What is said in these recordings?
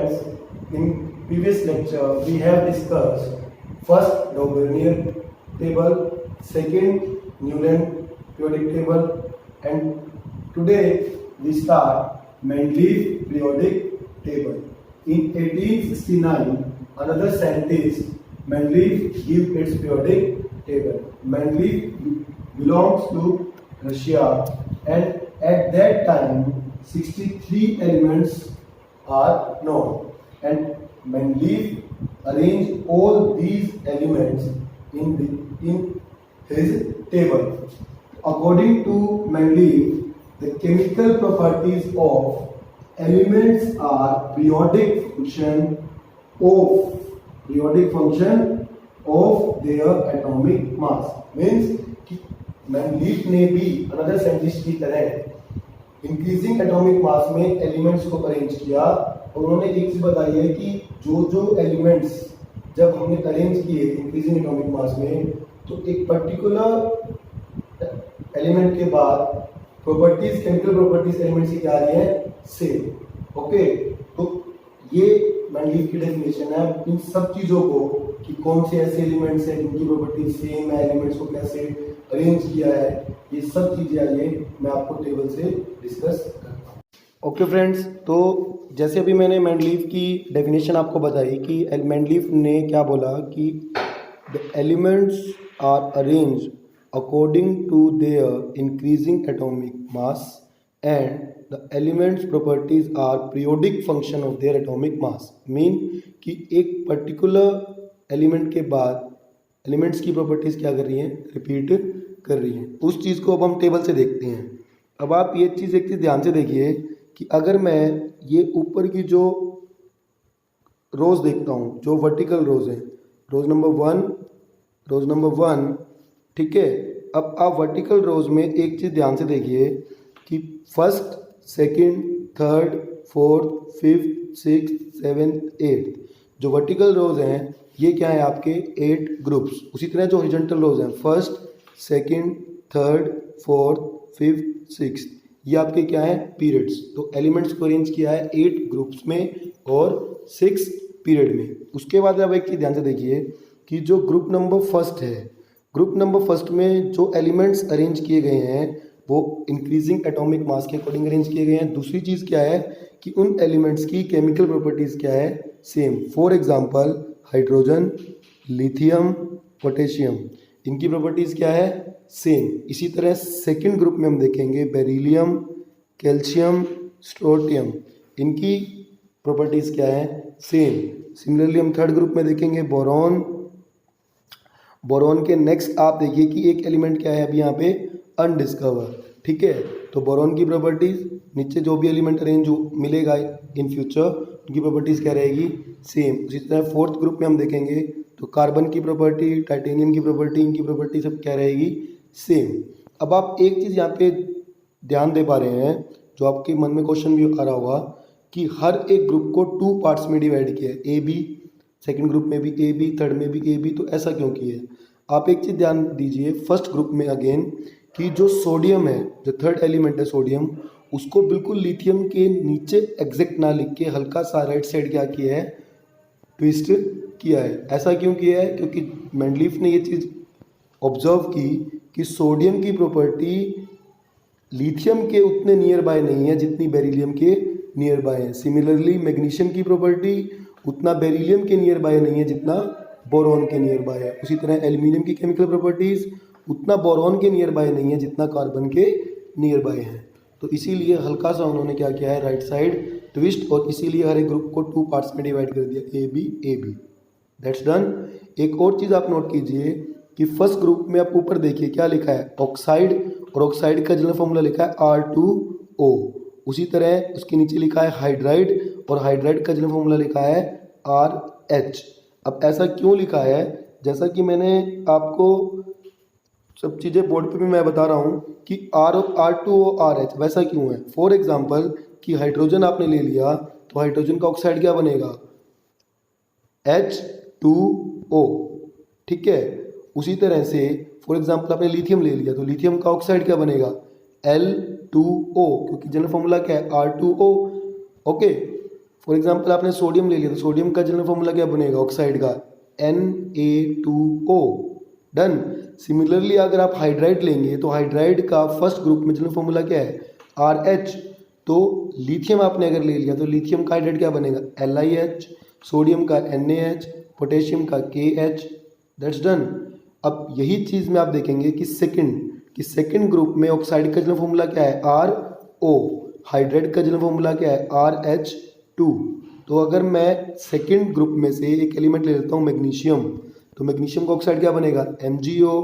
friends, in previous lecture we have discussed first Lagrange table, second Newland periodic table, and today we start Mendeleev periodic table. In 1869, another scientist Mendeleev gave its periodic table. Mendeleev belongs to Russia, and at that time 63 elements are known, and Mendeleev arranged all these elements in his table. According to Mendeleev, the chemical properties of elements are periodic function of their atomic mass. Means कि Mendeleev ने भी another scientist की तरह increasing atomic मास में elements को arrange किया, और उन्होंने एक चीज बताई है कि जो एलिमेंट्स जब हमने अरेंज किए इंक्रीजिंग एटॉमिक मास में, तो एक पर्टिकुलर एलिमेंट के बाद प्रॉपर्टीज, केमिकल प्रॉपर्टीज एलिमेंट्स की क्या आ रही है, सेम। ओके, तो ये मेंडलीव की डेफिनेशन है इन सब चीजों को कि कौन से ऐसे एलिमेंट्स हैं जिनकी प्रॉपर्टीज सेम है, एलिमेंट्स को कैसे अरेंज किया है, ये सब चीजें आइए मैं आपको टेबल से डिस्कस करता हूँ। ओके फ्रेंड्स, तो जैसे अभी मैंने मेंडलीव की डेफिनेशन आपको बताई कि मेंडलीव ने क्या बोला कि the elements are arrange according to their increasing atomic mass and the elements properties are periodic function of their atomic mass. Mean कि एक पर्टिकुलर एलिमेंट के बाद एलिमेंट्स की प्रॉपर्टीज क्या कर रही हैं, रिपीट कर रही हैं। उस चीज़ को अब हम टेबल से देखते हैं। अब आप ये चीज़ एक चीज़ ध्यान से देखिए कि अगर मैं ये ऊपर की जो रोज देखता हूँ, जो वर्टिकल रोज हैं, रोज नंबर वन, ठीक है। अब आप वर्टिकल रोज में एक चीज़ ध्यान से देखिए कि first, second, third, fourth, fifth, sixth, seventh, eighth, जो वर्टिकल रोज हैं ये क्या है आपके 8 ग्रुप्स। उसी तरह जो हॉरिजॉन्टल रोज हैं first, second, third, fourth, fifth, sixth, ये आपके क्या है, पीरियड्स। तो एलिमेंट्स को अरेंज किया है 8 ग्रुप्स में और 6 पीरियड में। उसके बाद आप एक चीज़ ध्यान से देखिए कि जो ग्रुप नंबर फर्स्ट है, ग्रुप नंबर फर्स्ट में जो एलिमेंट्स अरेंज किए गए हैं वो इंक्रीजिंग एटॉमिक मास के अकॉर्डिंग अरेंज किए गए हैं। दूसरी चीज़ क्या है कि उन एलिमेंट्स की केमिकल प्रॉपर्टीज़ क्या है, same. For example hydrogen, lithium, potassium, इनकी प्रॉपर्टीज़ क्या है, सेम। इसी तरह सेकंड ग्रुप में हम देखेंगे बेरिलियम, कैल्शियम, स्ट्रोंटियम, इनकी प्रॉपर्टीज़ क्या है, सेम। सिमिलरली हम थर्ड ग्रुप में देखेंगे बोरॉन। बोरॉन के नेक्स्ट आप देखिए कि एक एलिमेंट क्या है अभी यहाँ पे, अनडिस्कवर, ठीक है। तो बोरॉन की प्रॉपर्टीज़, नीचे जो भी एलिमेंट अरेंज मिलेगा इन फ्यूचर, उनकी प्रॉपर्टीज़ क्या रहेगी, सेम। उसी तरह फोर्थ ग्रुप में हम देखेंगे तो कार्बन की प्रॉपर्टी, टाइटेनियम की प्रॉपर्टी, इनकी प्रॉपर्टी सब क्या रहेगी, सेम। अब आप एक चीज़ यहाँ पे ध्यान दे पा रहे हैं, जो आपके मन में क्वेश्चन भी आ रहा होगा कि हर एक ग्रुप को 2 पार्ट्स में डिवाइड किया है, ए बी, सेकेंड ग्रुप में भी ए बी, थर्ड में भी ए बी, तो ऐसा क्यों किया है। आप एक चीज़ ध्यान दीजिए फर्स्ट ग्रुप में अगेन कि जो सोडियम है, जो थर्ड एलिमेंट है सोडियम, उसको बिल्कुल लिथियम के नीचे एग्जैक्ट ना लिख के हल्का सा राइट साइड क्या किया है, ट्विस्ट किया है। ऐसा क्यों किया है, क्योंकि मेंडलीव ने ये चीज़ ऑब्जर्व की कि सोडियम की प्रॉपर्टी लिथियम के उतने नियर बाय नहीं है जितनी बेरिलियम के नियर बाय है। सिमिलरली मैग्नीशियम की प्रॉपर्टी उतना बेरिलियम के नियर बाय नहीं है जितना बोरॉन के नियर बाय है। उसी तरह एल्यूमिनियम की केमिकल प्रॉपर्टीज़ उतना बोरॉन के नियर बाय नहीं है जितना कार्बन के नियर बाय है। तो इसीलिए हल्का सा उन्होंने क्या किया है, राइट साइड ट्विस्ट, और इसीलिए हर एक ग्रुप को 2 पार्ट्स में डिवाइड कर दिया, ए बी। That's done. एक और चीज़ आप नोट कीजिए कि फर्स्ट ग्रुप में आप ऊपर देखिए क्या लिखा है, ऑक्साइड, और ऑक्साइड का जनरल फॉर्मूला लिखा है R2O। उसी तरह उसके नीचे लिखा है हाइड्राइड, और हाइड्राइड का जनरल फॉर्मूला लिखा है RH। अब ऐसा क्यों लिखा है, जैसा कि मैंने आपको सब चीज़ें बोर्ड पे भी मैं बता रहा हूँ कि R2O RH वैसा क्यों है। फॉर एग्जांपल कि हाइड्रोजन आपने ले लिया तो हाइड्रोजन का ऑक्साइड क्या बनेगा, H2O, ठीक है। उसी तरह से फॉर एग्जांपल आपने लिथियम ले लिया तो लिथियम का ऑक्साइड क्या बनेगा, L2O, क्योंकि जनरल फॉर्मूला क्या है, R2O, ओके। फॉर एग्जाम्पल आपने सोडियम ले लिया तो सोडियम का जनरल फॉर्मूला क्या बनेगा ऑक्साइड का, Na2O, डन। सिमिलरली अगर आप हाइड्राइड लेंगे तो हाइड्राइड का फर्स्ट ग्रुप में जनरल फॉर्मूला क्या है, RH। तो लिथियम आपने अगर ले लिया तो लिथियम का हाइड्राइड क्या बनेगा, LiH, सोडियम का NaH, पोटेशियम का KH, दैट्स डन। अब यही चीज़ में आप देखेंगे कि सेकंड ग्रुप में ऑक्साइड का जनरल फॉर्मूला क्या है, RO, हाइड्राइड का जनरल फॉर्मूला क्या है, RH2। तो अगर मैं सेकंड ग्रुप में से एक एलिमेंट ले लेता हूँ मैग्नीशियम, तो मैग्नीशियम का ऑक्साइड क्या बनेगा, MgO,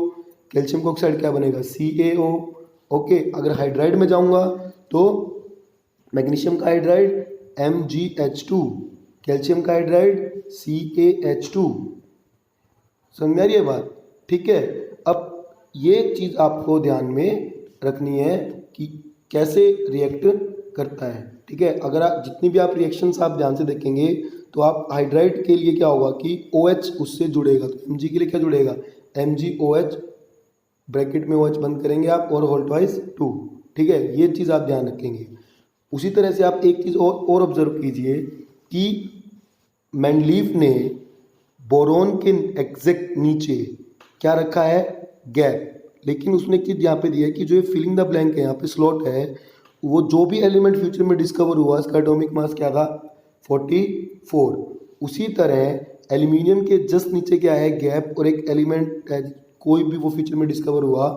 कैल्शियम का ऑक्साइड क्या बनेगा, CaO। ओके, अगर हाइड्राइड में जाऊंगा तो मैग्नीशियम का हाइड्राइड MgH2, कैल्शियम का हाइड्राइड CaH2। समझ में आ रही है बात, ठीक है। अब ये चीज़ आपको ध्यान में रखनी है कि कैसे रिएक्ट करता है, ठीक है। अगर आप जितनी भी आप रिएक्शंस आप ध्यान से देखेंगे तो आप हाइड्राइड के लिए क्या होगा कि OH उससे जुड़ेगा, तो Mg के लिए क्या जुड़ेगा, MgOH, ब्रैकेट में OH बंद करेंगे आप और होल ट्वाइस 2, ठीक है। ये चीज़ आप ध्यान रखेंगे। उसी तरह से आप एक चीज़ और ऑब्जर्व कीजिए कि मेंडलीफ ने बोरोन के एग्जैक्ट नीचे क्या रखा है, गैप। लेकिन उसने एक चीज़ यहाँ पे दी है कि जो ये फिलिंग द ब्लैंक है, यहाँ पे स्लॉट है, वो जो भी एलिमेंट फ्यूचर में डिस्कवर हुआ इसका एटॉमिक मास क्या था, 44। उसी तरह एल्यूमिनियम के जस्ट नीचे क्या है, गैप, और एक एलिमेंट है कोई भी वो फ्यूचर में डिस्कवर हुआ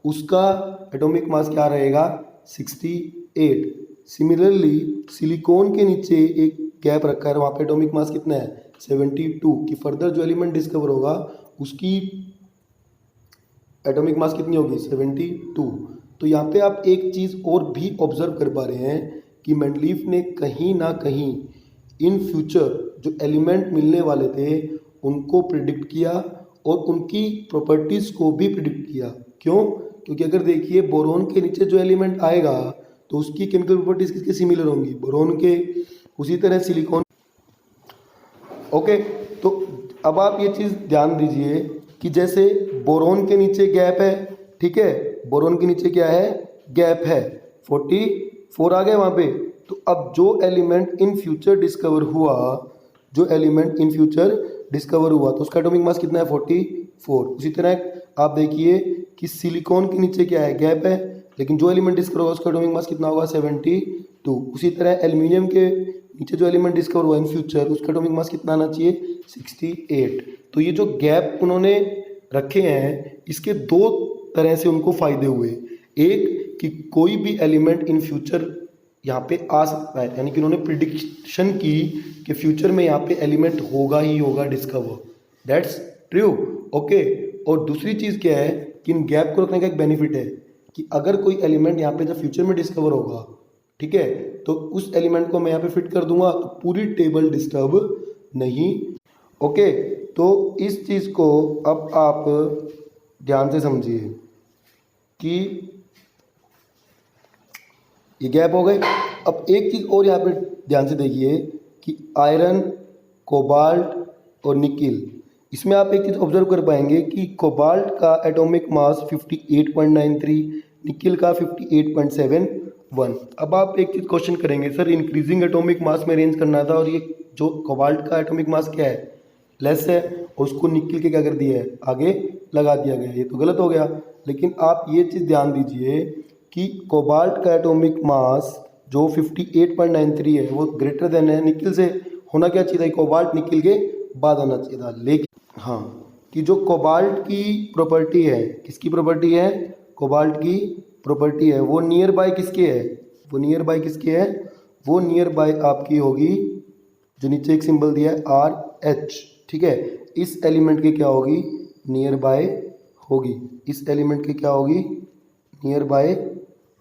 उसका एटॉमिक मास क्या रहेगा, 68। सिमिलरली सिलिकॉन के नीचे एक गैप रखा है, वहाँ पे एटॉमिक मास कितना है, 72। कि फर्दर जो एलिमेंट डिस्कवर होगा उसकी एटॉमिक मास कितनी होगी, 72। तो यहाँ पे आप एक चीज़ और भी ऑब्जर्व कर पा रहे हैं कि मेंडलीफ ने कहीं ना कहीं इन फ्यूचर जो एलिमेंट मिलने वाले थे उनको प्रिडिक्ट किया और उनकी प्रॉपर्टीज़ को भी प्रिडिक्ट किया। क्यों, क्योंकि अगर देखिए बोरोन के नीचे जो एलिमेंट आएगा तो उसकी केमिकल प्रॉपर्टीज़ किसके सिमिलर होंगी, बोरोन के। उसी तरह सिलिकॉन। ओके, तो अब आप ये चीज़ ध्यान दीजिए कि जैसे बोरोन के नीचे गैप है, ठीक है, बोरोन के नीचे क्या है, गैप है, 44 आ गए वहाँ पे। तो अब जो एलिमेंट इन फ्यूचर डिस्कवर हुआ, तो उसका एटॉमिक मास कितना है, 44। उसी तरह आप देखिए कि सिलिकॉन के नीचे क्या है, गैप है, लेकिन जो एलिमेंट डिस्कवर होगा उसका एटॉमिक मास कितना होगा, 72। उसी तरह एल्यूमिनियम के नीचे जो एलिमेंट डिस्कवर हुआ इन फ्यूचर उसका एटॉमिक मास कितना आना चाहिए, 68। तो ये जो गैप उन्होंने रखे हैं इसके दो तरह से उनको फायदे हुए। एक कि कोई भी एलिमेंट इन फ्यूचर यहाँ पे आ सकता है, यानी कि उन्होंने प्रिडिक्शन की कि फ्यूचर में यहाँ पे एलिमेंट होगा ही होगा डिस्कवर, दैट्स ट्रू। ओके, और दूसरी चीज़ क्या है कि इन गैप को रखने का एक बेनिफिट है कि अगर कोई एलिमेंट यहाँ पे जब फ्यूचर में डिस्कवर होगा, ठीक है, तो उस एलिमेंट को मैं यहाँ पे फिट कर दूंगा तो पूरी टेबल डिस्टर्ब नहीं। ओके, तो इस चीज़ को अब आप ध्यान से समझिए कि ये गैप हो गए। अब एक चीज़ और यहाँ पे ध्यान से देखिए कि आयरन, कोबाल्ट और निकिल, इसमें आप एक चीज़ ऑब्जर्व कर पाएंगे कि कोबाल्ट का एटॉमिक मास 58.93, निकिल का 58.71। अब आप एक चीज़ क्वेश्चन करेंगे, सर इंक्रीजिंग एटॉमिक मास में अरेंज करना था और ये जो कोबाल्ट का एटॉमिक मास क्या है, लेस है, और उसको निकिल के क्या कर दिया है, आगे लगा दिया गया, ये तो गलत हो गया। लेकिन आप ये चीज़ ध्यान दीजिए कि कोबाल्ट का एटॉमिक मास जो 58.93 है वो ग्रेटर देन है निकिल से, होना क्या चाहिए था, कोबाल्ट निकिल के बाद आना चाहिए था। लेकिन हाँ, कि जो कोबाल्ट की प्रॉपर्टी है, किसकी प्रॉपर्टी है, कोबाल्ट की प्रॉपर्टी है, वो नियर बाय किसके है, वो नियर बाय आपकी होगी, जो नीचे एक सिंबल दिया है RH, ठीक है, इस एलिमेंट के क्या होगी, नियर बाय होगी, इस एलिमेंट के क्या होगी, नियर बाय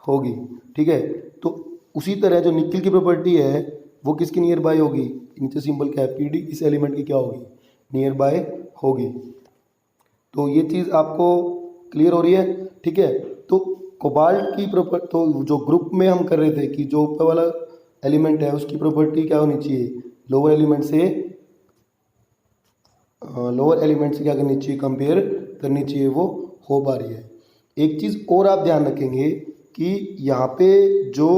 होगी, ठीक है। तो उसी तरह जो निकिल की प्रॉपर्टी है वो किसकी नियर बाय होगी, नीचे सिंबल क्या है, PD, इस एलिमेंट की क्या होगी, नियर बाय होगी। तो ये चीज़ आपको क्लियर हो रही है, ठीक है। तो कोबाल्ट की प्रॉपर्टी, तो जो ग्रुप में हम कर रहे थे कि जो ऊपर वाला एलिमेंट है उसकी प्रॉपर्टी क्या होनी चाहिए, लोअर एलिमेंट से क्या करनी चाहिए, कंपेयर करनी चाहिए, वो हो पा रही है। एक चीज़ और आप ध्यान रखेंगे कि यहाँ पे जो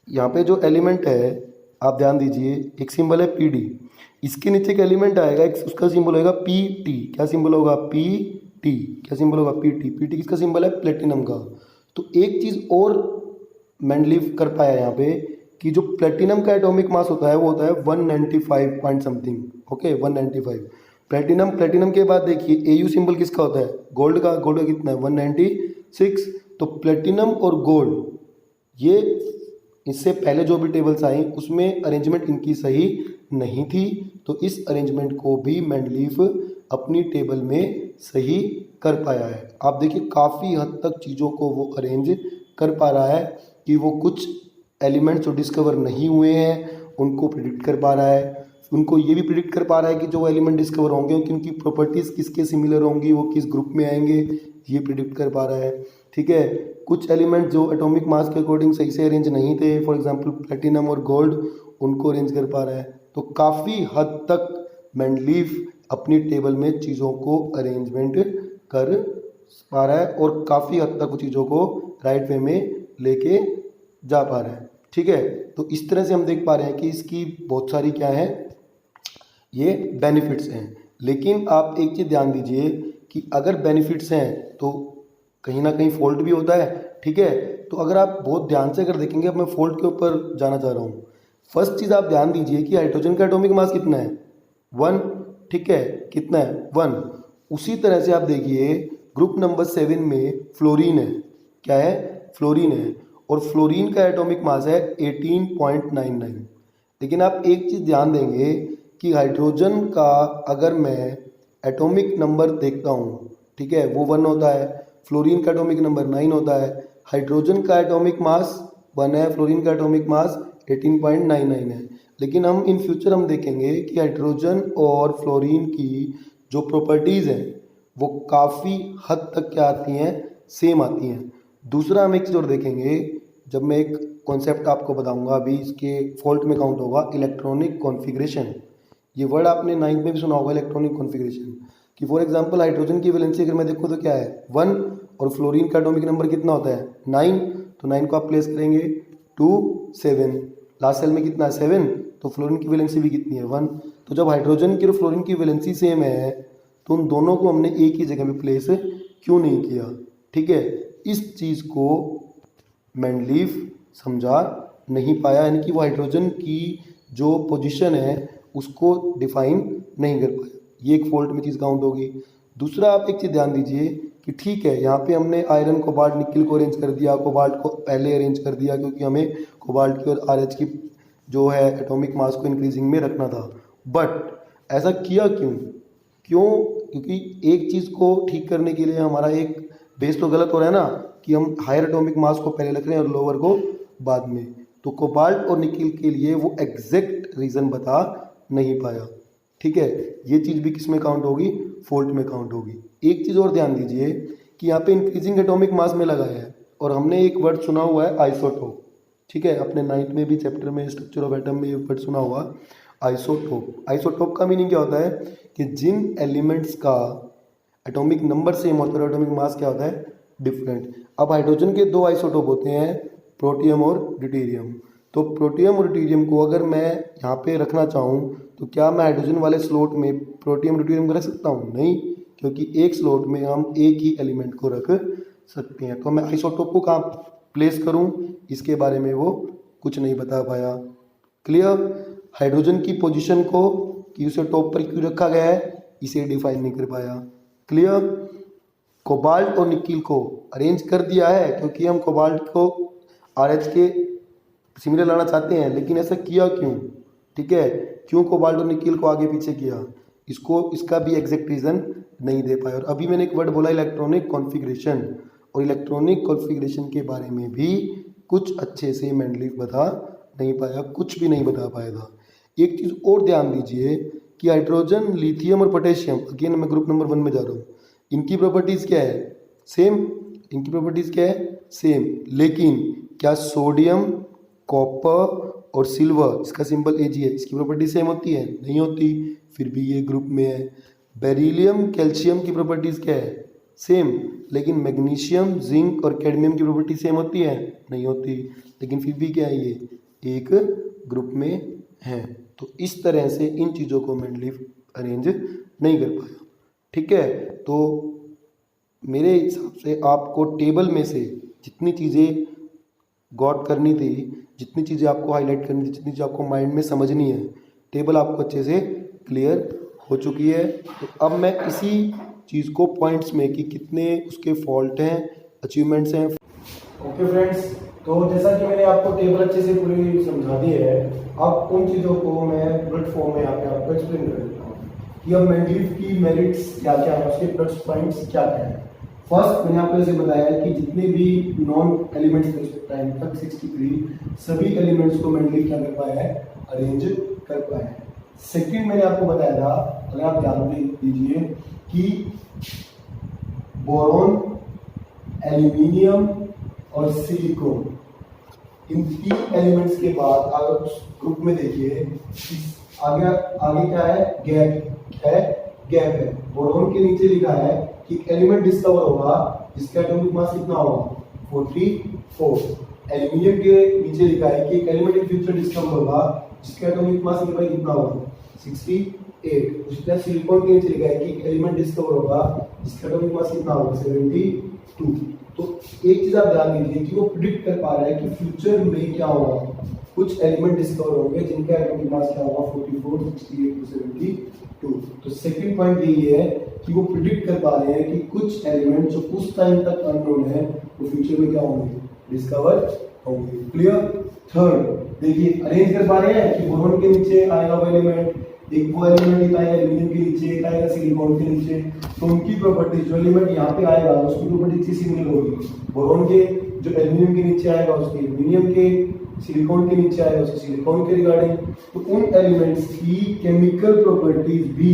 यहाँ पे जो एलिमेंट है आप ध्यान दीजिए, एक सिंबल है पी डी, इसके नीचे एक एलिमेंट आएगा, एक उसका सिंबल होगा पी टी। क्या सिंबल होगा? P T. क्या सिंबल होगा? P T. पी टी किसका सिंबल है? प्लेटिनम का। तो एक चीज़ और मेंडलीव कर पाया यहाँ पे कि जो प्लेटिनम का एटॉमिक मास होता है वो होता है 195 पॉइंट समथिंग। ओके 195। प्लेटिनम के बाद देखिए एयू सिंबल किसका होता है? गोल्ड का। गोल्ड का कितना है? 196। तो प्लेटिनम और गोल्ड, ये इससे पहले जो भी टेबल्स आई उसमें अरेंजमेंट इनकी सही नहीं थी, तो इस अरेंजमेंट को भी मेंडलीव अपनी टेबल में सही कर पाया है। आप देखिए काफ़ी हद तक चीज़ों को वो अरेंज कर पा रहा है कि वो कुछ एलिमेंट्स जो डिस्कवर नहीं हुए हैं उनको प्रिडिक्ट कर पा रहा है, उनको ये भी प्रिडिक्ट कर पा रहा है कि जो एलिमेंट डिस्कवर होंगे कि उनकी प्रॉपर्टीज़ किसके सिमिलर होंगी, वो किस ग्रुप में आएंगे, ये प्रिडिक्ट कर पा रहा है। ठीक है, कुछ एलिमेंट जो एटॉमिक मास के अकॉर्डिंग सही से अरेंज नहीं थे, फॉर एग्जांपल प्लेटिनम और गोल्ड, उनको अरेंज कर पा रहा है। तो काफ़ी हद तक मेंडलीव अपनी टेबल में चीज़ों को अरेंजमेंट कर पा रहा है और काफ़ी हद तक चीज़ों को राइट वे में लेके जा पा रहा है। ठीक है, तो इस तरह से हम देख पा रहे हैं कि इसकी बहुत सारी क्या है, ये बेनिफिट्स हैं। लेकिन आप एक चीज़ ध्यान दीजिए कि अगर बेनिफिट्स हैं तो कहीं ना कहीं फॉल्ट भी होता है। ठीक है, तो अगर आप बहुत ध्यान से अगर देखेंगे, अब मैं फॉल्ट के ऊपर जाना चाह रहा हूँ। फर्स्ट चीज़ आप ध्यान दीजिए कि हाइड्रोजन का एटॉमिक मास कितना है? 1। ठीक है, कितना है? 1। उसी तरह से आप देखिए ग्रुप नंबर 7 में फ्लोरीन है। क्या है? फ्लोरीन है, और फ्लोरीन का एटॉमिक मास है 18.99। लेकिन आप एक चीज़ ध्यान देंगे कि हाइड्रोजन का अगर मैं एटॉमिक नंबर देखता हूँ, ठीक है, वो 1 होता है, फ्लोरीन का एटॉमिक नंबर 9 होता है, हाइड्रोजन का एटॉमिक मास 1 है, फ्लोरीन का एटॉमिक मास 18.99 है। लेकिन हम इन फ्यूचर हम देखेंगे कि हाइड्रोजन और फ्लोरीन की जो प्रॉपर्टीज़ हैं वो काफ़ी हद तक क्या आती हैं? सेम आती हैं। दूसरा हम एक चीज़ और देखेंगे, जब मैं एक कॉन्सेप्ट आपको बताऊंगा अभी, इसके फॉल्ट में काउंट होगा इलेक्ट्रॉनिक कॉन्फ़िगरेशन। ये वर्ड आपने 9th में भी सुना होगा, इलेक्ट्रॉनिक कॉन्फ़िगरेशन। कि फॉर एग्जांपल हाइड्रोजन की वैलेंसी अगर मैं देखूँ तो क्या है? 1, और फ्लोरीन का एटॉमिक नंबर कितना होता है? 9। तो 9 को आप प्लेस करेंगे 2 7, लास्ट सेल में कितना है? 7। तो फ्लोरीन की वैलेंसी भी कितनी है? 1। तो जब हाइड्रोजन की और फ्लोरीन की वैलेंसी सेम है तो उन दोनों को हमने एक ही जगह में प्लेस क्यों नहीं किया? ठीक है, इस चीज़ को मेंडलीव समझा नहीं पाया, यानी कि वो हाइड्रोजन की जो पोजीशन है उसको डिफाइन नहीं कर पाया। ये एक फॉल्ट में चीज़ काउंट होगी। दूसरा आप एक चीज़ ध्यान दीजिए कि ठीक है, यहाँ पे हमने आयरन, कोबाल्ट, निकिल को अरेंज कर दिया, कोबाल्ट को पहले अरेंज कर दिया क्योंकि हमें कोबाल्ट की और आरएच की जो है एटॉमिक मास को इंक्रीजिंग में रखना था। बट ऐसा किया क्यों? क्योंकि एक चीज़ को ठीक करने के लिए हमारा एक बेस तो गलत हो रहा है ना, कि हम हायर एटॉमिक मास को पहले रख रहे हैं और लोअर को बाद में। तो कोबाल्ट और निकिल के लिए वो एग्जैक्ट रीज़न बता नहीं पाया। ठीक है, ये चीज़ भी किस में काउंट होगी? फॉल्ट में काउंट होगी। एक चीज़ और ध्यान दीजिए कि यहाँ पे इंक्रीजिंग एटॉमिक मास में लगाया है, और हमने एक वर्ड सुना हुआ है आइसोटोप। ठीक है, अपने 9th में भी चैप्टर में स्ट्रक्चर ऑफ एटम में ये वर्ड सुना हुआ आइसोटोप। आइसोटोप का मीनिंग क्या होता है? कि जिन एलिमेंट्स का एटॉमिक नंबर सेम होता है, एटॉमिक मास क्या होता है? डिफरेंट। अब हाइड्रोजन के 2 आइसोटोप होते हैं, प्रोटियम और ड्यूटेरियम। तो प्रोटियम और ड्यूटेरियम को अगर मैं यहाँ पे रखना चाहूँ तो क्या मैं हाइड्रोजन वाले स्लॉट में प्रोटियम ड्यूटेरियम को रख सकता हूँ? नहीं, क्योंकि एक स्लॉट में हम एक ही एलिमेंट को रख सकते हैं। तो मैं आइसोटोप को कहाँ प्लेस करूँ, इसके बारे में वो कुछ नहीं बता पाया। क्लियर? हाइड्रोजन की पोजीशन को कि उसे टॉप पर क्यों रखा गया है, इसे डिफाइन नहीं कर पाया। क्लियर? कोबाल्ट और निकिल को अरेंज कर दिया है क्योंकि हम कोबाल्ट को आरएच के सिमिलर लाना चाहते हैं, लेकिन ऐसा किया क्यों? ठीक है, क्यों कोबाल्ट और निकिल को आगे पीछे किया, इसका भी एग्जैक्ट रीज़न नहीं दे पाया। और अभी मैंने एक वर्ड बोला इलेक्ट्रॉनिक कॉन्फ़िगरेशन, और इलेक्ट्रॉनिक कॉन्फ़िगरेशन के बारे में भी कुछ अच्छे से मेंडलीव बता नहीं पाया, कुछ भी नहीं बता पाया था। एक चीज़ और ध्यान दीजिए कि हाइड्रोजन, लिथियम और पोटेशियम, अगेन मैं ग्रुप नंबर 1 में जा रहा हूँ, इनकी प्रॉपर्टीज़ क्या है? सेम। इनकी प्रॉपर्टीज़ क्या है? सेम। लेकिन क्या सोडियम, कॉपर और सिल्वर, इसका सिंबल Ag है, इसकी प्रॉपर्टी सेम होती है? नहीं होती, फिर भी ये ग्रुप में है। बेरिलियम, कैल्शियम की प्रॉपर्टीज़ क्या है? सेम, लेकिन मैग्नीशियम, जिंक और कैडमियम की प्रॉपर्टी सेम होती है? नहीं होती, लेकिन फिर भी क्या है, ये एक ग्रुप में है। तो इस तरह से इन चीज़ों को मेंडलीफ अरेंज नहीं कर पाया। ठीक है, तो मेरे हिसाब से आपको टेबल में से जितनी चीज़ें गॉट करनी थी, जितनी चीज़ें आपको हाईलाइट करनी थी, जितनी चीज़ें आपको माइंड में समझनी है, टेबल आपको अच्छे से क्लियर हो चुकी है। तो अब मैं इसी चीज़ को पॉइंट्स में कि कितने उसके फॉल्ट हैं, अचीवमेंट्स हैं। ओके फ्रेंड्स, तो जैसा कि मैंने आपको टेबल अच्छे से पूरी समझा दी है, अब उन चीज़ों को मैं बुलेट फॉर्म में यहाँ पे आपको एक्सप्लेन कर देता हूँ कि अब मेंडलीफ की मेरिट्स क्या क्या है, उसके प्लस पॉइंट्स क्या क्या है। फर्स्ट, मैंने आपको जैसे बताया कि जितने भी नॉन एलिमेंट्स थे टाइम तक 63 सभी एलिमेंट्स को मेंडलीफ क्या कर पाया है, अरेंज कर पाया है। सेकंड, मैंने आपको बताया था, अगर आप ध्यान दीजिए कि बोरॉन, एल्यूमिनियम और सिलिकॉन, इन 3 एलिमेंट्स के बाद अगर ग्रुप में देखिए आगे आगे क्या है, गैप है। बोरॉन के नीचे लिखा है कि एलिमेंट डिस्कवर होगा जिसका एटॉमिक मास कितना होगा, 44। एल्यूमिनियम के नीचे लिखा है कि एलिमेंट इन फ्यूचर डिस्कवर होगा जिसका एटॉमिक मास कितना होगा, 68। उसी तरह सिलिकॉन के नीचे लिखा है कि एलिमेंट डिस्कवर होगा जिसका एटॉमिक मास कितना होगा, 72। तो एक चीज आप ध्यान दीजिए कि वो प्रिडिक्ट कर पा रहा है कि फ्यूचर में क्या होगा, कुछ एलिमेंट डिस्कवर होंगे जिनका एटॉमिक मास क्या होगा, 44, 68 to 72। तो सेकंड पॉइंट यही है कि वो प्रिडिक्ट कर पा रहे हैं कि कुछ एलिमेंट जो उस टाइम तक अननोन है वो फ्यूचर में क्या होंगे, डिस्कवर होंगे। क्लियर। थर्ड, देखिए अरेंज कर पा रहे हैं कि बोरॉन के नीचे आएगा वो एलिमेंट, एक वो एलिमेंट आएगा एल्यूमिनियम के नीचे, एक आएगा सिलिकॉन के नीचे, तो उनकी प्रॉपर्टी, जो एलिमेंट यहाँ पे आएगा उसकी प्रॉपर्टी सिमिलर होगी। बोरॉन के जो एल्यूमिनियम के नीचे आएगा उसके एल्यूमिनियम के, सिलिकॉन के नीचे आएगा उसके सिलिकॉन के रिगार्डिंग। तो उन एलिमेंट्स की केमिकल प्रॉपर्टीज भी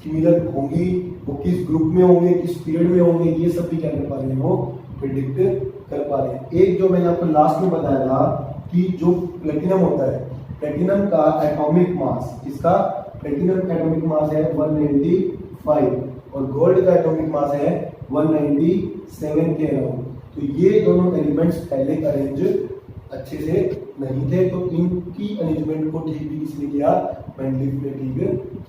सिमिलर होंगी, वो किस ग्रुप में होंगे, किस पीरियड में होंगे, ये सब भी क्या कर पा रहे हैं, वो प्रिडिक्ट कर पा रहे हैं। एक जो मैंने आपको लास्ट में बताया था कि जो प्लेटिनम होता है, प्लेटिनम का एटॉमिक मास, इसका प्लेटिनम का एटॉमिक मास है 195 और गोल्ड का एटॉमिक मास है 197 के अराउंड। तो ये दोनों एलिमेंट्स पहले अरेंज अच्छे से नहीं थे, तो इनकी अरेंजमेंट को ठीक भी किसने किया, मेंडलीफ ने ठीक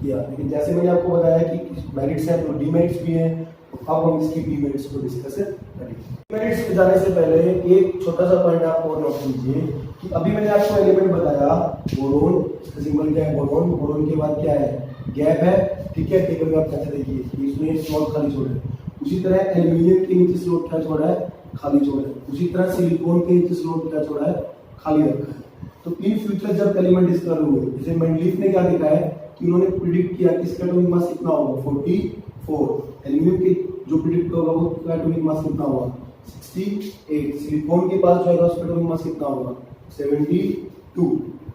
किया। लेकिन जैसे मैंने आपको बताया कि मेरिट्स हैं तो डीमेरिट्स भी हैं, तो अब हम इसकी डीमेरिट्स को डिस्कस करेंगे। डीमेरिट्स पे जाने से पहले एक छोटा सा पॉइंट आप और नोट कीजिए कि अभी मैंने आपको एलिमेंट बताया बोरोन, इसका सिंबल क्या है, बोरोन। बोरोन के बाद क्या है, गैप है। ठीक है, टेबल में आप कैसे देखिए इसमें स्लॉट खाली छोड़ा है। उसी तरह एल्यूमिनियम के नीचे स्लॉट क्या छोड़ा है, खाली छोड़ा है। उसी तरह सिलिकॉन के नीचे स्लॉट क्या छोड़ा है, खाली रखा है। तो इन फ्यूचर जब एलिमेंट डिस्कवर हुए, जैसे मेंडलीफ ने क्या देखा है कि उन्होंने प्रिडिक्ट किया कि इसका एटॉमिक मास कितना होगा, 44। एल्यूमिनियम के जो प्रिडिक्ट होगा वो एटॉमिक मास कितना होगा, 68। सिलिकॉन के पास जो है उसका एटॉमिक मास कितना होगा, 72।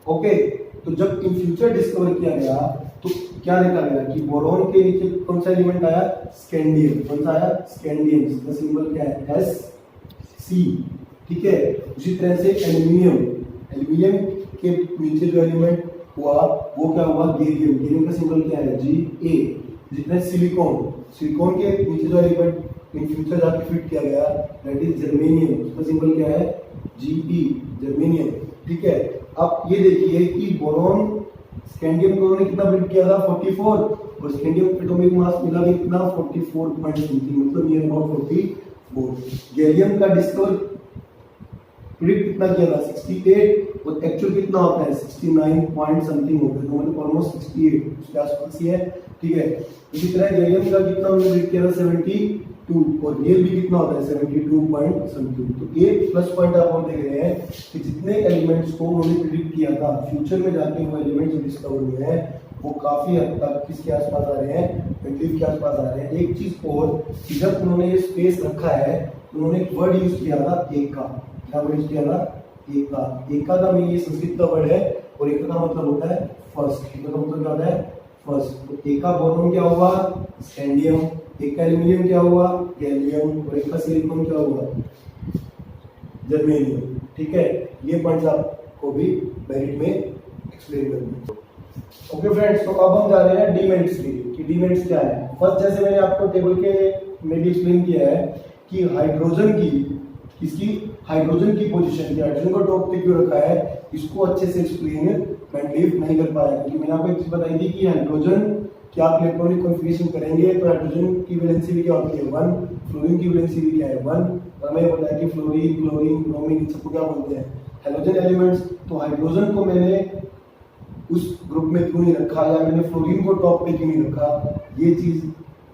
ओके, तो जब इन फ्यूचर डिस्कवर किया गया तो क्या देखा गया कि बोरॉन के नीचे कौन सा एलिमेंट आया, स्कैंडियम। कौन सा आया, स्कैंडियम, इसका सिंबल क्या है, Sc। ठीक है, उसी तरह से एल्यूमिनियम, एल्यूमिनियम के नीचे जो एलिमेंट हुआ वो क्या हुआ, गेलियम। गेलियम का सिंबल क्या है, Ga। जितने सिलिकॉन, सिलिकॉन के नीचे जो एलिमेंट इन फ्यूचर जाके फिट किया गया दैट इज जर्मेनियम, उसका सिंबल क्या है, Ge, जर्मेनियम। ठीक है, अब ये देखिए कि बोरॉन, स्कैंडियम को उन्होंने कितना प्रिडिक्ट किया था, 44, और स्कैंडियम एटॉमिक मास मिला भी कितना, 44 पॉइंट समथिंग, मतलब नियर अबाउट 44। गैलियम का डिस्कवर प्रिडिक्ट कितना किया था, 68, और एक्चुअल कितना होता है, 69 पॉइंट समथिंग होता है, तो मतलब ऑलमोस्ट 68 उसके आसपास ही है। ठीक है, इसी तरह गैलियम का कितना उन्होंने प्रिडिक्ट किया था, 72, और ये भी कितना होता है, 72 पॉइंट समथिंग। तो एक प्लस पॉइंट आप और देख रहे हैं कि जितने एलिमेंट्स को उन्होंने प्रिडिक्ट किया था, फ्यूचर में जाके वो एलिमेंट्स डिस्कवर हुए हैं वो काफी हद तक किसके आसपास आ रहे हैं, मेंडलीफ के आसपास आ रहे हैं। एक चीज और कि जब उन्होंने ये स्पेस रखा है, उन्होंने एक वर्ड यूज किया था, एका। क्या वर्ड यूज किया था, एका। एका का मीनिंग, ये संस्कृत का वर्ड है, और एका का मतलब होता है फर्स्ट। एका का मतलब क्या होता है, फर्स्ट। तो एका बोरॉन क्या हुआ, स्कैंडियम। एक का एल्यूमिनियम क्या हुआ, गैलियम, और एक का सिलिकॉन क्या हुआ, जर्मेनियम। ठीक है, ये पॉइंट्स आपको भी मेरिट में एक्सप्लेन करना है। ओके फ्रेंड्स, तो अब हम जा रहे हैं डीमेरिट्स के लिए कि डीमेरिट्स क्या है। फर्स्ट, जैसे मैंने आपको टेबल के में भी एक्सप्लेन किया है कि हाइड्रोजन की पोजीशन की हाइड्रोजन को टॉप पे क्यों रखा है, इसको अच्छे से एक्सप्लेन मेंडलीफ नहीं कर पाया, क्योंकि मैंने आपको एक चीज बताई थी कि हाइड्रोजन क्या आप इलेक्ट्रॉनिक कॉन्फ़िगरेशन करेंगे तो हाइड्रोजन की वैलेंसी भी क्या होती है 1, फ्लोरीन की वैलेंसी भी क्या है 1, और हमें पता है कि फ्लोरीन, क्लोरीन, ब्रोमीन इन सबको क्या बोलते हैं हैलोजन एलिमेंट्स। तो हाइड्रोजन को मैंने उस ग्रुप में क्यों नहीं रखा या मैंने फ्लोरीन को टॉप पे क्यों नहीं रखा, ये चीज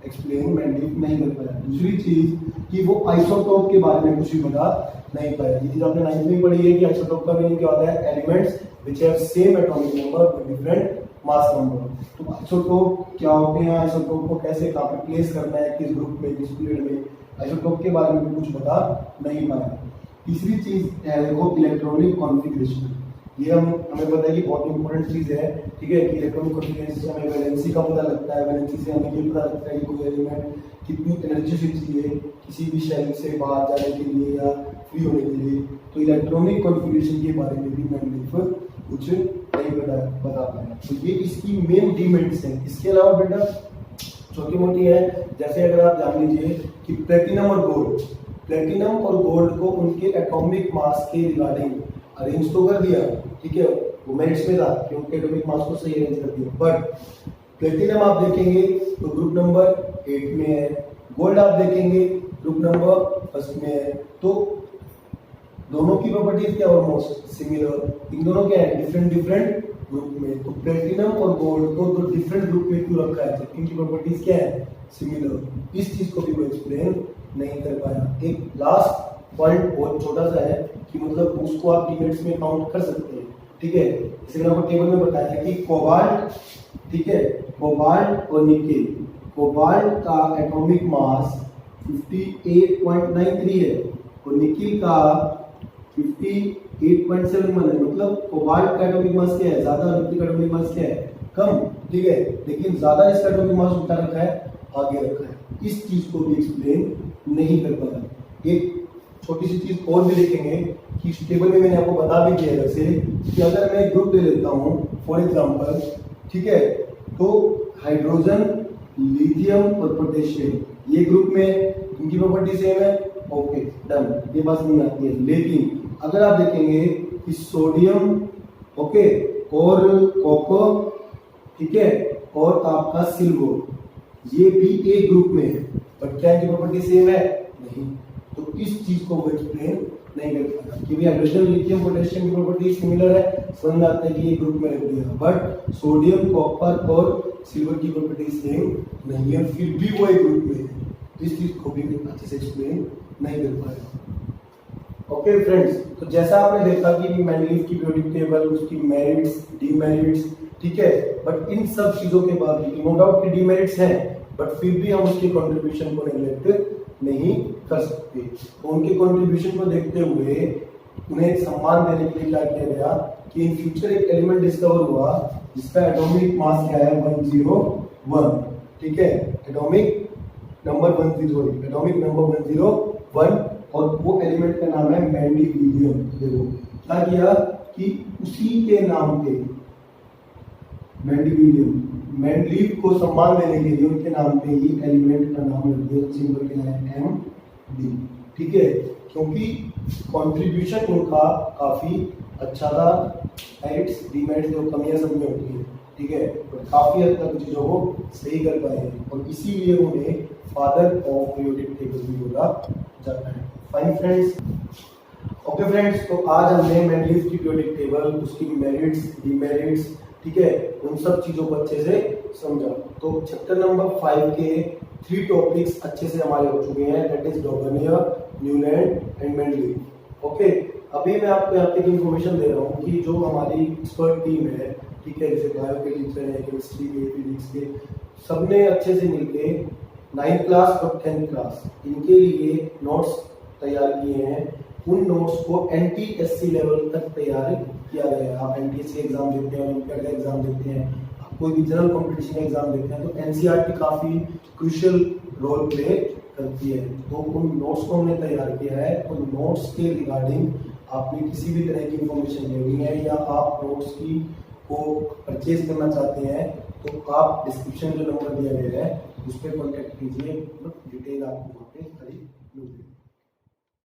एक्सप्लेन मेंडलीफ नहीं कर पाया। दूसरी चीज कि वो आइसोटोप के बारे में कुछ भी बता नहीं पाया। ये चीज आपने 9th में पढ़ी है कि आइसोटोप का मीनिंग क्या होता है, elements which have same atomic number but different mass number. तो आइसोटोप क्या होते हैं, आइसोटोप को कैसे कहाँ पे प्लेस करना है, किस ग्रुप में, किस पीरियड में, आइसोटोप के बारे में कुछ बता नहीं पाया। तीसरी चीज है देखो इलेक्ट्रॉनिक कॉन्फ़िगरेशन। ये हमें पता है कि बहुत इंपॉर्टेंट चीज है, ठीक है, कि इलेक्ट्रॉनिक कॉन्फ़िगरेशन से हमें वैलेंसी का पता लगता है, वैलेंसी से हमें ये पता लगता है कि कोई एलिमेंट कितनी एनर्जी से चाहिए किसी भी शेल से बाहर जाने के लिए या फ्री होने के लिए। तो इलेक्ट्रॉनिक कॉन्फ़िगरेशन के बारे में भी मेंडलीफ कुछ नहीं बता पाया। तो ये इसकी मेन डिमेरिट्स हैं। इसके अलावा बेटा छोटी मोटी है, जैसे अगर आप जान लीजिए कि प्लेटिनम और गोल्ड को उनके एटॉमिक मास के रिगार्डिंग अरेंज तो कर दिया, ठीक है, वो मेरिट्स में था कि उनके एटॉमिक मास को सही अरेंज कर दिया, बट प्लेटिनम आप देखेंगे तो ग्रुप नंबर 8 में है, गोल्ड आप देखेंगे ग्रुप नंबर 1 में है। तो दोनों की प्रॉपर्टीज क्या ऑलमोस्ट सिमिलर, इन दोनों क्या है डिफरेंट ग्रुप में। तो प्लेटिनम और गोल्ड को तो डिफरेंट ग्रुप में क्यों रखा है, जबकि इनकी प्रॉपर्टीज क्या है सिमिलर। इस चीज को भी वो एक्सप्लेन नहीं कर पाया। एक लास्ट पॉइंट बहुत छोटा सा है कि मतलब उसको आप डिमेरिट्स में काउंट कर सकते हैं, ठीक है। जैसे मैंने आपको टेबल में बताया है कि कोबाल्ट, ठीक है, कोबाल्ट और निकेल, कोबाल्ट का एटॉमिक मास 58.93 है और निकेल का 58.71 है। मतलब कोबाल्ट का एटॉमिक मास क्या है ज्यादा, निकेल का एटॉमिक मास क्या है कम, ठीक है, लेकिन ज्यादा इसका एटॉमिक मास उल्टा रखा है, आगे रखा है। इस चीज को भी एक्सप्लेन नहीं कर पाया। एक छोटी सी चीज और भी देखेंगे कि इस टेबल में मैंने आपको बता भी दिया है कि अगर मैं ग्रुप ले लेता हूँ फॉर एग्जांपल, ठीक है, तो हाइड्रोजन, लिथियम और पोटेशियम ये ग्रुप में इनकी प्रॉपर्टी सेम है, ओके डन, ये बात नहीं आती है। लेकिन अगर आप देखेंगे कि सोडियम, ओके, और कॉपर, ठीक है, और आपका सिल्वर ये भी एक ग्रुप में है, बट क्या इनकी प्रॉपर्टी सेम है, नहीं। तो इस चीज को वो एक्सप्लेन नहीं कर पाता कि हाइड्रोजन, लिथियम, पोटेशियम की प्रॉपर्टी सिमिलर है, समझ में आता है कि ये ग्रुप में रख दिया, बट सोडियम, कॉपर और सिल्वर की प्रॉपर्टी सेम नहीं है, फिर भी वो एक ग्रुप में है। इस चीज को भी अच्छे से एक्सप्लेन नहीं कर पाया। ओके फ्रेंड्स, तो जैसा आपने देखा कि मेंडलीफ की पीरियोडिक टेबल, उसकी मेरिट्स, डीमेरिट्स, ठीक है, बट इन सब चीजों के बाद भी नो डाउट की डीमेरिट्स हैं, बट फिर भी हम उसके कंट्रीब्यूशन को नेग्लेक्ट नहीं कर सकते। तो उनके कंट्रीब्यूशन को देखते हुए उन्हें सम्मान देने के लिए क्या किया गया कि इन फ्यूचर एक एलिमेंट डिस्कवर हुआ जिसका एटॉमिक मास क्या है 101, ठीक है, एटॉमिक नंबर 101, और वो एलिमेंट का नाम है मेंडिलियम। देखो क्या किया कि उसी के नाम पे मेंडलीफ को सम्मान देने के लिए उनके नाम पे ही एलिमेंट का नाम रख दिया, सिंबल क्या है MD, ठीक है, क्योंकि कंट्रीब्यूशन उनका काफी अच्छा था। मेरिट्स, डीमेरिट्स जो कमियां सब में होती है, ठीक है, पर काफी हद तक चीजों को सही कर पाए हैं और इसीलिए उन्हें फादर ऑफ पीरियोडिक टेबल भी बोला जाता है। फाइन फ्रेंड्स, ओके फ्रेंड्स, तो आज हमने मेंडलीफ की पीरियोडिक टेबल, उसकी मेरिट्स, डीमेरिट्स, ठीक है, उन सब चीजों को अच्छे से समझा। तो चैप्टर नंबर 5 के 3 टॉपिक्स अच्छे से हमारे हो चुके हैं, that is Dobereiner, Newland and Mendeleev. Okay, अभी मैं आपको यहाँ पे इन्फॉर्मेशन दे रहा हूँ कि जो हमारी एक्सपर्ट टीम है, ठीक है, जैसे बायो के टीचर है, केमिस्ट्री के, फिजिक्स के, सबने अच्छे से मिलके 9th क्लास और 10th क्लास इनके लिए नोट्स तैयार किए हैं। उन नोट्स को NTSC लेवल तक तैयार किया गया है। आप NTSC एग्जाम देते हैं, ओलंपियाड का एग्जाम देते हैं, आप कोई भी जनरल कॉम्पिटिशन का एग्जाम देते हैं, तो NCERT काफी क्रूशियल रोल प्ले करती है। तो उन नोट्स को हमने तैयार किया है। उन नोट्स के रिगार्डिंग आपने किसी भी तरह की इंफॉर्मेशन लेनी है या आप नोट्स की को परचेज करना चाहते हैं, तो आप डिस्क्रिप्शन जो नंबर दिया गया है उस पर कॉन्टेक्ट कीजिए, डिटेल आपको वहाँ पे सारी